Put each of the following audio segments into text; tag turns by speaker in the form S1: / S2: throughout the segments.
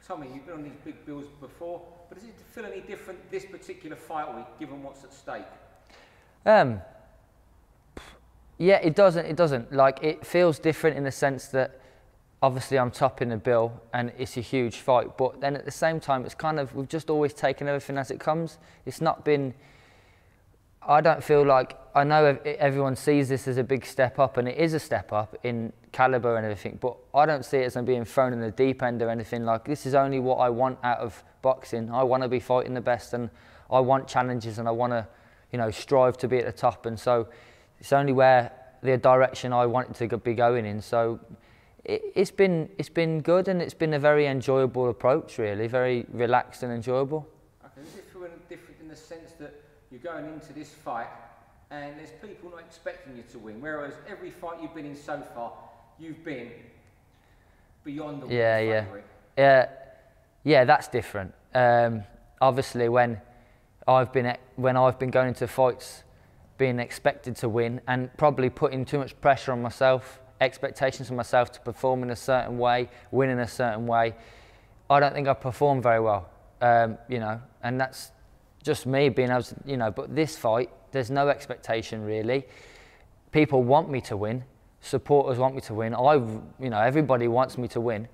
S1: Tommy, you've been on these big bills before, but does it feel any different this particular fight week, given what's at stake?
S2: Yeah, it doesn't. It doesn't. Like, it feels different in the sense that obviously I'm topping the bill and it's a huge fight, but then at the same time, it's kind of, we've just always taken everything as it comes. It's not been, I don't feel like, I know everyone sees this as a big step up, and it is a step up in caliber and everything, but I don't see it as I'm being thrown in the deep end or anything. Like, this is only what I want out of boxing. I want to be fighting the best, and I want challenges, and I want to, you know, strive to be at the top, and so it's only where the direction I want it to be going in. So it's been good, and it's been a very enjoyable approach, really, very relaxed and enjoyable.
S1: Okay, is it feeling different in the sense that you're going into this fight and there's people not expecting you to win, whereas every fight you've been in so far, you've been beyond the favourite? Yeah, that's different. Obviously, when I've been going into fights being expected to win and probably putting too much pressure on myself, expectations on myself to perform in a certain way, win in a certain way, I don't think I performed very well, you know, and that's just me being able to, you know, but this fight, there's no expectation really. People want me to win, supporters want me to win, you know, everybody wants me to win,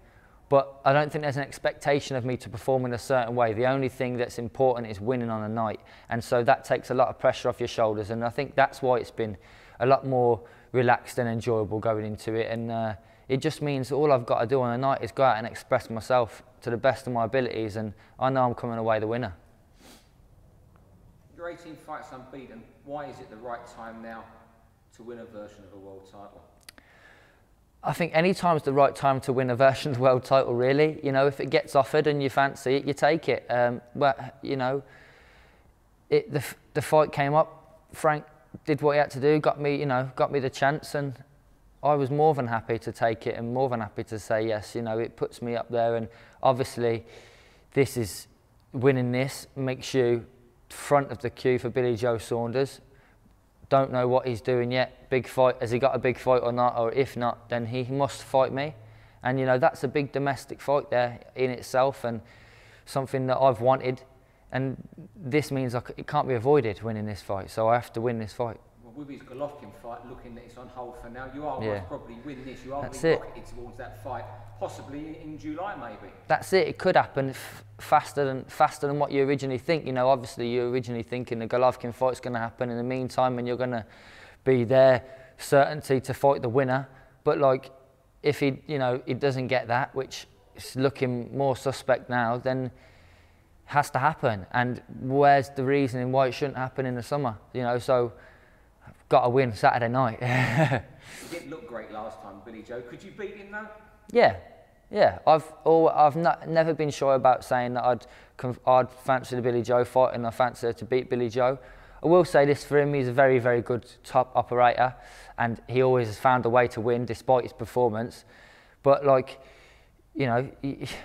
S1: but I don't think there's an expectation of me to perform in a certain way. The only thing that's important is winning on a night, and so that takes a lot of pressure off your shoulders, and I think that's why it's been a lot more relaxed and enjoyable going into it, and it just means all I've got to do on a night is go out and express myself to the best of my abilities, and I know I'm coming away the winner. You're 18 fights unbeaten. Why is it the right time now to win a version of a world title?
S2: I think any time's the right time to win a version of the world title, really. You know, if it gets offered and you fancy it, you take it. But, you know, the fight came up, Frank did what he had to do, got me the chance, and I was more than happy to take it and more than happy to say yes. You know, it puts me up there, and obviously winning this makes you front of the queue for Billy Joe Saunders. Don't know what he's doing yet. Big fight, has he got a big fight or not? Or if not, then he must fight me. And you know, that's a big domestic fight there in itself, and something that I've wanted. And this means it can't be avoided, winning this fight. So I have to win this fight. Well,
S1: with his Golovkin fight, looking that it's on hold for now, you are most probably win this. You are
S2: really
S1: rocketed towards that fight, possibly in July maybe.
S2: That's it. It could happen faster than what you originally think. You know, obviously you're originally thinking the Golovkin fight's going to happen in the meantime, and you're going to be there, certainty to fight the winner. But like, if he doesn't get that, which is looking more suspect now, then has to happen. And where's the reasoning why it shouldn't happen in the summer? You know, so I've got to win Saturday night.
S1: You didn't look great last time, Billy Joe. Could you beat him though?
S2: Yeah. I've never been shy about saying that I'd fancy the Billy Joe fight, and I fancy to beat Billy Joe. I will say this for him: he's a very, very good top operator, and he always has found a way to win despite his performance. But like, you know,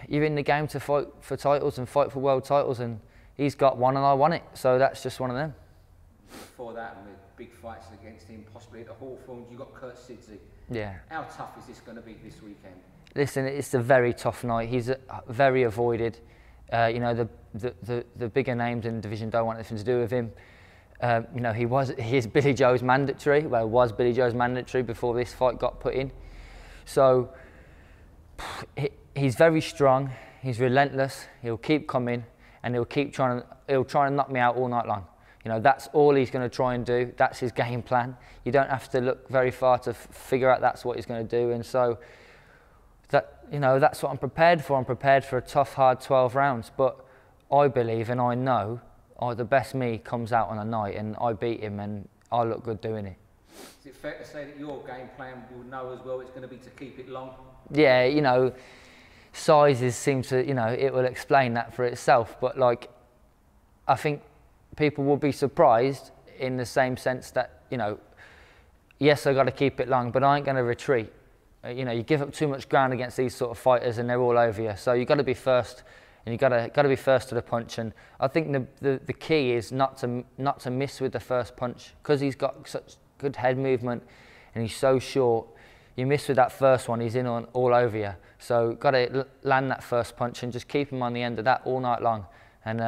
S2: you're in the game to fight for titles and fight for world titles, and he's got one and I want it, so that's just one of them.
S1: Before that, and with big fights against him, possibly at the Hawthorns, you got Khurtsidze.
S2: Yeah.
S1: How tough is this going to be this weekend?
S2: Listen, it's a very tough night. He's very avoided. You know, the bigger names in the division don't want anything to do with him. You know, he's Billy Joe's mandatory. Well, was Billy Joe's mandatory before this fight got put in. So he's very strong. He's relentless. He'll keep coming, and he'll try and knock me out all night long. You know, that's all he's going to try and do. That's his game plan. You don't have to look very far to figure out that's what he's going to do. And so, you know, that's what I'm prepared for. I'm prepared for a tough, hard 12 rounds. But I believe and I know the best me comes out on a night, and I beat him, and I look good doing it.
S1: Is it fair to say that your game plan will know as well it's going to be to keep it long?
S2: Yeah, you know, sizes seem to, you know, it will explain that for itself. But like, I think people will be surprised in the same sense that, you know, yes, I got to keep it long, but I ain't going to retreat. You know, you give up too much ground against these sort of fighters, and they're all over you. So you got to be first, and you got to be first to the punch. And I think the key is not to miss with the first punch, because he's got such good head movement, and he's so short. You miss with that first one, he's in on all over you. So got to land that first punch and just keep him on the end of that all night long. And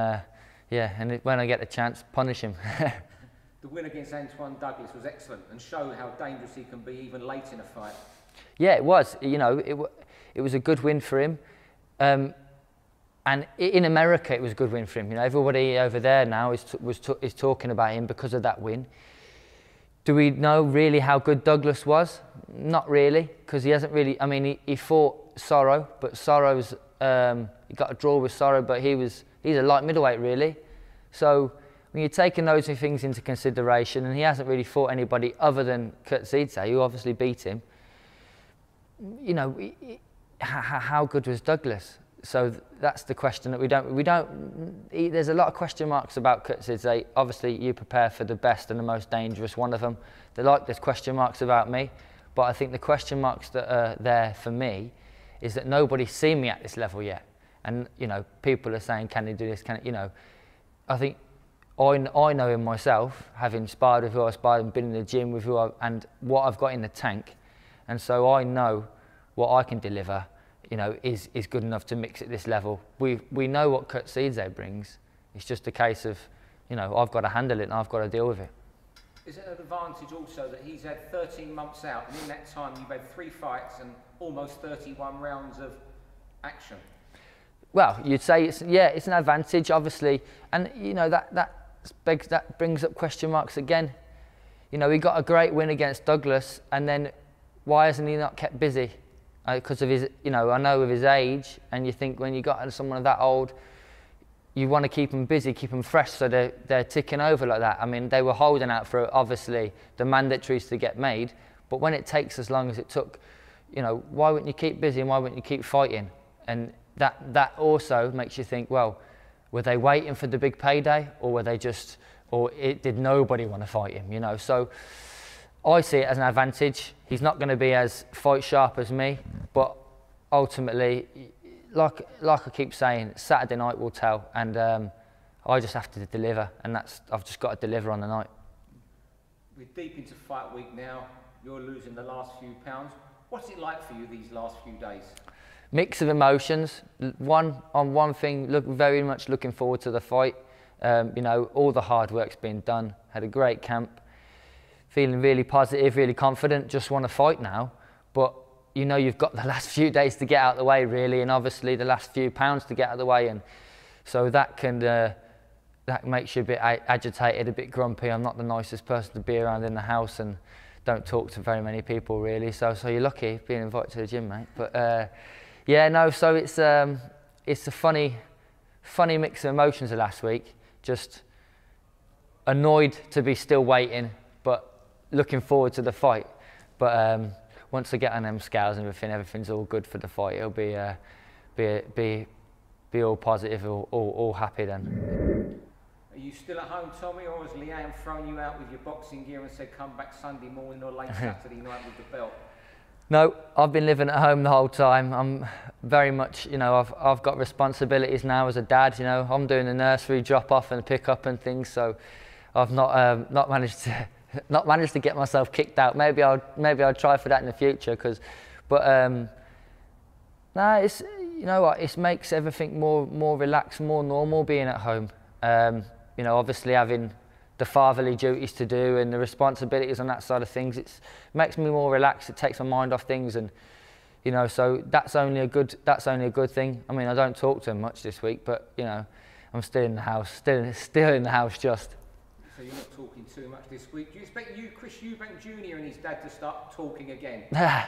S2: yeah, and when I get the chance, punish him.
S1: The win against Antoine Douglas was excellent and showed how dangerous he can be even late in a fight.
S2: Yeah, it was. You know, it was a good win for him. And in America, it was a good win for him. You know, everybody over there now is talking about him because of that win. Do we know really how good Douglas was? Not really, because he hasn't really. I mean, he fought Sorrow, but Sorrow's he got a draw with Sorrow, but he's a light middleweight really. So when you're taking those things into consideration, and he hasn't really fought anybody other than Khurtsidze, who obviously beat him. You know, how good was Douglas? So that's the question that we don't. There's a lot of question marks about Khurtsidze. Obviously, you prepare for the best and the most dangerous one of them. There's question marks about me, but I think the question marks that are there for me is that nobody's seen me at this level yet. And you know, people are saying, "Can he do this? Can he?" You know, I think I know him myself, having sparred with who I sparred and been in the gym with and what I've got in the tank, and so I know what I can deliver. You know, is good enough to mix at this level. We know what Khurtsidze brings. It's just a case of, you know, I've got to handle it and I've got to deal with it.
S1: Is it an advantage also that he's had 13 months out, and in that time you've had 3 fights and almost 31 rounds of action? Well,
S2: you'd say it's an advantage, obviously, and you know that brings up question marks again. You know, he got a great win against Douglas, and then why hasn't he not kept busy? Because of his, you know, I know with his age, and you think when you got someone that old, you want to keep them busy, keep them fresh, so they're ticking over like that. I mean, they were holding out for obviously the mandatories to get made, but when it takes as long as it took, you know, why wouldn't you keep busy and why wouldn't you keep fighting? And that also makes you think, well, were they waiting for the big payday, or were they just, did nobody want to fight him? You know, so. I see it as an advantage. He's not going to be as fight sharp as me, but ultimately, like I keep saying, Saturday night will tell, and I just have to deliver, and I've just got to deliver on the night.
S1: We're deep into fight week now. You're losing the last few pounds. What's it like for you these last few days?
S2: Mix of emotions. One thing, very much looking forward to the fight. You know, all the hard work's been done. Had a great camp. Feeling really positive, really confident, just want to fight now. But you know, you've got the last few days to get out of the way really, and obviously the last few pounds to get out of the way, and so that makes you a bit agitated, a bit grumpy. I'm not the nicest person to be around in the house, and don't talk to very many people really, so you're lucky being invited to the gym, mate. But yeah, no, so it's a funny mix of emotions of last week. Just annoyed to be still waiting, but looking forward to the fight. But once I get on them scales and everything's all good for the fight. It'll be all positive, all happy then.
S1: Are you still at home, Tommy, or has Leanne thrown you out with your boxing gear and said come back Sunday morning or late Saturday night with the belt?
S2: No, I've been living at home the whole time. I'm very much, you know, I've got responsibilities now as a dad. You know, I'm doing the nursery drop off and pick up and things, so I've not managed to get myself kicked out. Maybe I'll try for that in the future, no, it's, you know what, it makes everything more relaxed, more normal being at home. You know, obviously having the fatherly duties to do and the responsibilities on that side of things, it makes me more relaxed. It takes my mind off things, and you know, so that's only a good thing. I mean, I don't talk to him much this week, but you know, I'm still in the house, still in the house just.
S1: So you're not talking too much this week. Do you expect Chris Eubank Jr. and his dad to start talking again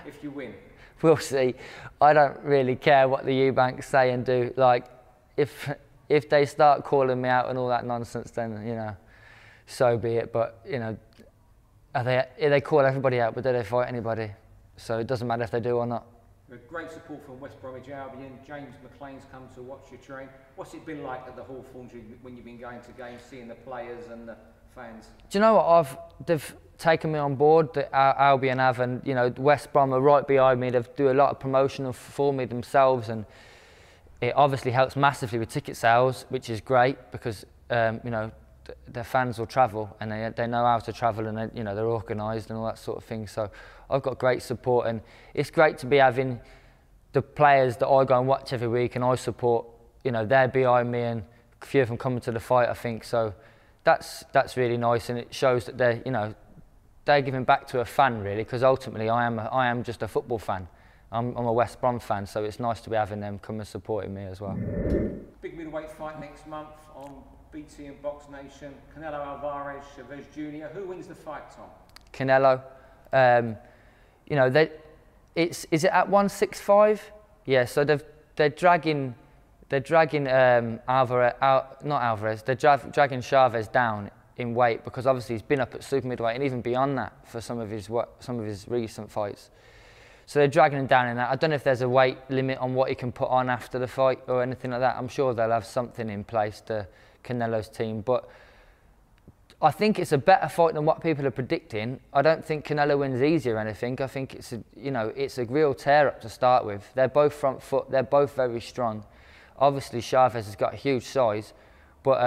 S1: if you win?
S2: We'll see. I don't really care what the Eubanks say and do. Like, if they start calling me out and all that nonsense, then you know, so be it. But you know, they call everybody out, but do they fight anybody? So it doesn't matter if they do or not.
S1: Great support from West Bromwich Albion. James McLean's come to watch you train. What's it been like at the Hawthorns when you've been going to games, seeing the players and the fans?
S2: Do you know what? They've taken me on board, the Albion have, and you know, West Brom are right behind me. They do a lot of promotion for me themselves, and it obviously helps massively with ticket sales, which is great because you know, their fans will travel and they know how to travel, and you know, they're organised and all that sort of thing. So I've got great support, and it's great to be having the players that I go and watch every week and I support, you know, they're behind me, and a few of them coming to the fight, I think. So that's really nice, and it shows that they're, you know, they're giving back to a fan, really, because ultimately I am just a football fan. I'm a West Brom fan, so it's nice to be having them come and supporting me as well.
S1: Big middleweight fight next month on BT and BoxNation. Canelo Alvarez, Chavez Jr. Who wins the fight, Tom?
S2: Canelo. You know, is it at 165? Yeah. So they're dragging Alvarez. They're dragging Chavez down in weight, because obviously he's been up at super middleweight and even beyond that for some of his recent fights. So they're dragging him down in that. I don't know if there's a weight limit on what he can put on after the fight or anything like that. I'm sure they'll have something in place, to Canelo's team. But I think it's a better fight than what people are predicting. I don't think Canelo wins easy or anything. I think it's a real tear-up to start with. They're both front foot. They're both very strong. Obviously, Chavez has got a huge size, but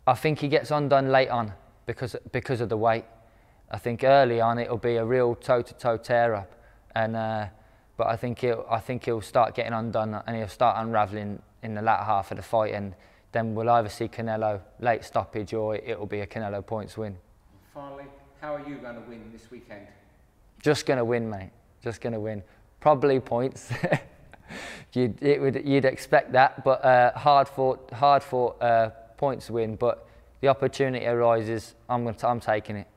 S2: I think he gets undone late on because of the weight. I think early on it'll be a real toe-to-toe tear-up, and but I think he'll start getting undone and he'll start unravelling in the latter half of the fight, and then we'll either see Canelo late stoppage or it'll be a Canelo points win.
S1: Finally, how are you going to win this weekend?
S2: Just going to win, mate. Just going to win. Probably points. You'd expect that, but hard fought points win. But the opportunity arises. I'm taking it.